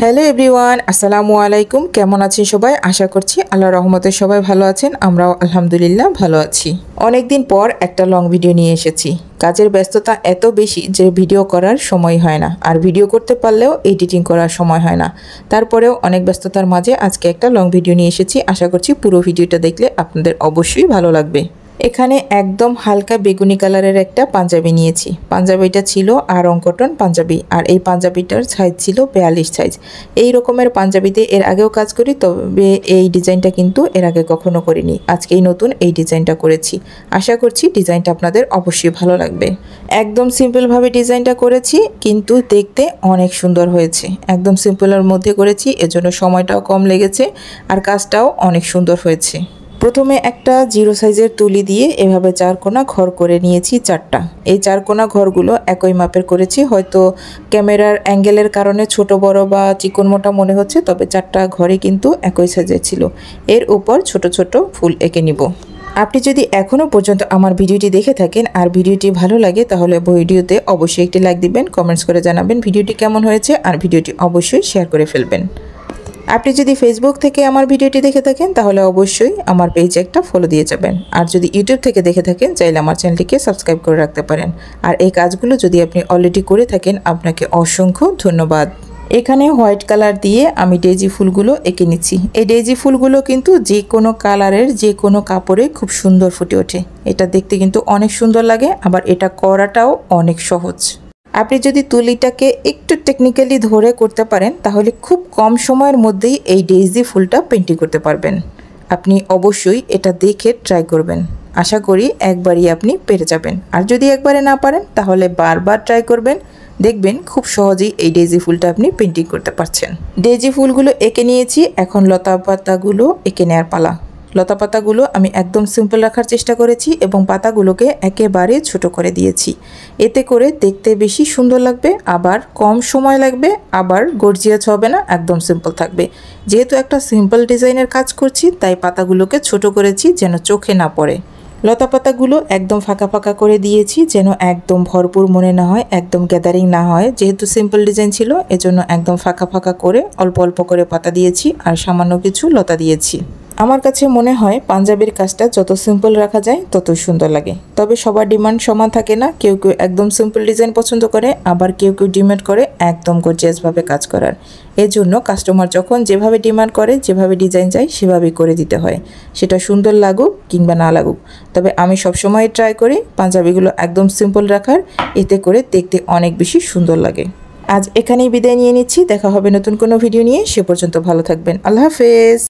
Hello everyone, আসসালামু আলাইকুম। কেমন আছেন সবাই? আশা করছি আল্লাহর রহমতে সবাই ভালো আছেন। আমরাও আলহামদুলিল্লাহ ভালো আছি। অনেকদিন পর একটা লং ভিডিও নিয়ে এসেছি। কাজের ব্যস্ততা এত বেশি যে ভিডিও করার সময় হয় না, আর ভিডিও করতে পারলেও এডিটিং করার সময় হয় না। তারপরেও অনেক ব্যস্ততার মাঝে আজকে একটা লং ভিডিও নিয়ে এসেছি। আশা করছি পুরো ভিডিওটা দেখলে আপনাদের অবশ্যই ভালো লাগবে। এখানে একদম হালকা বেগুনি কালারের একটা পাঞ্জাবি নিয়েছি। পাঞ্জাবিটা ছিল আড়ং কটন পাঞ্জাবি, আর এই পাঞ্জাবিটার সাইজ ছিল 42 সাইজ। এই রকমের পাঞ্জাবিতে এর আগেও কাজ করি, তবে এই ডিজাইনটা কিন্তু এর আগে কখনো করিনি। আজকেই নতুন এই ডিজাইনটা করেছি। আশা করছি ডিজাইনটা আপনাদের অবশ্যই ভালো লাগবে। একদম সিম্পলভাবে ডিজাইনটা করেছি, কিন্তু দেখতে অনেক সুন্দর হয়েছে। একদম সিম্পলের মধ্যে করেছি, এজন্য সময়টাও কম লেগেছে, আর কাজটাও অনেক সুন্দর হয়েছে। প্রথমে একটা 0 সাইজের তুলি দিয়ে এভাবে 4 কোণা ঘর করে নিয়েছি 4টা। এই 4 কোণা ঘরগুলো একই মাপের করেছি। হয়তো ক্যামেরার অ্যাঙ্গেলের কারণে ছোট বড় বা চিকন মোটা মনে হচ্ছে, তবে 4টা ঘরই কিন্তু একই সাইজের ছিল। এর উপর ছোট ছোট ফুল এঁকে নিব। আপনি যদি এখনও পর্যন্ত আমার ভিডিওটি দেখে থাকেন আর ভিডিওটি ভালো লাগে, তাহলে ভিডিওতে অবশ্যই একটি লাইক দিবেন, কমেন্টস করে জানাবেন ভিডিওটি কেমন হয়েছে, আর ভিডিওটি অবশ্যই শেয়ার করে ফেলবেন। আপনি যদি ফেসবুক থেকে আমার ভিডিওটি দেখে থাকেন, তাহলে অবশ্যই আমার পেজে একটা ফলো দিয়ে যাবেন। আর যদি ইউটিউব থেকে দেখে থাকেন, চাইলে আমার চ্যানেলটিকে সাবস্ক্রাইব করে রাখতে পারেন। আর এই কাজগুলো যদি আপনি অলরেডি করে থাকেন, আপনাকে অসংখ্য ধন্যবাদ। এখানে হোয়াইট কালার দিয়ে আমি ডেজি ফুলগুলো এঁকে নিচ্ছি। এই ডেজি ফুলগুলো কিন্তু যে কোনো কালারের যে কোনো কাপড়ে খুব সুন্দর ফুটে ওঠে। এটা দেখতে কিন্তু অনেক সুন্দর লাগে, আবার এটা করাটাও অনেক সহজ। আপনি যদি তুলিটাকে একটু টেকনিক্যালি ধরে করতে পারেন, তাহলে খুব কম সময়ের মধ্যেই এই ডেইজি ফুলটা পেন্টিং করতে পারবেন। আপনি অবশ্যই এটা দেখে ট্রাই করবেন। আশা করি একবারই আপনি পেরে যাবেন। আর যদি একবারে না পারেন, তাহলে বারবার ট্রাই করবেন। দেখবেন খুব সহজেই এই ডেইজি ফুলটা আপনি পেন্টিং করতে পারছেন। ডেইজি ফুলগুলো এঁকে নিয়েছি, এখন লতা পাতাগুলো এঁকে নেওয়ার পালা। লতা পাতাগুলো আমি একদম সিম্পল রাখার চেষ্টা করেছি, এবং পাতাগুলোকে একেবারে ছোট করে দিয়েছি। এতে করে দেখতে বেশি সুন্দর লাগবে, আবার কম সময় লাগবে, আবার গর্জিয়াস হবে না, একদম সিম্পল থাকবে। যেহেতু একটা সিম্পল ডিজাইনের কাজ করছি, তাই পাতাগুলোকে ছোট করেছি যেন চোখে না পড়ে। লতা পাতাগুলো একদম ফাঁকা ফাঁকা করে দিয়েছি, যেন একদম ভরপুর মনে না হয়, একদম গ্যাদারিং না হয়। যেহেতু সিম্পল ডিজাইন ছিল, এজন্য একদম ফাঁকা ফাঁকা করে অল্প অল্প করে পাতা দিয়েছি, আর সামান্য কিছু লতা দিয়েছি। আমার কাছে মনে হয় পাঞ্জাবির কাজটা যত সিম্পল রাখা যায় তত সুন্দর লাগে। তবে সবার ডিমান্ড সমান থাকে না। কেউ কেউ একদম সিম্পল ডিজাইন পছন্দ করে, আবার কেউ কেউ ডিমান্ড করে একদম গর্জিয়াসভাবে কাজ করার। এজন্য কাস্টমার যখন যেভাবে ডিমান্ড করে, যেভাবে ডিজাইন চাই, সেভাবেই করে দিতে হয়। সেটা সুন্দর লাগুক কিংবা না লাগুক। তবে আমি সবসময় ট্রাই করি পাঞ্জাবিগুলো একদম সিম্পল রাখার, এতে করে দেখতে অনেক বেশি সুন্দর লাগে। আজ এখানেই বিদায় নিয়ে নিচ্ছি। দেখা হবে নতুন কোনো ভিডিও নিয়ে। সে পর্যন্ত ভালো থাকবেন। আল্লাহ হাফেজ।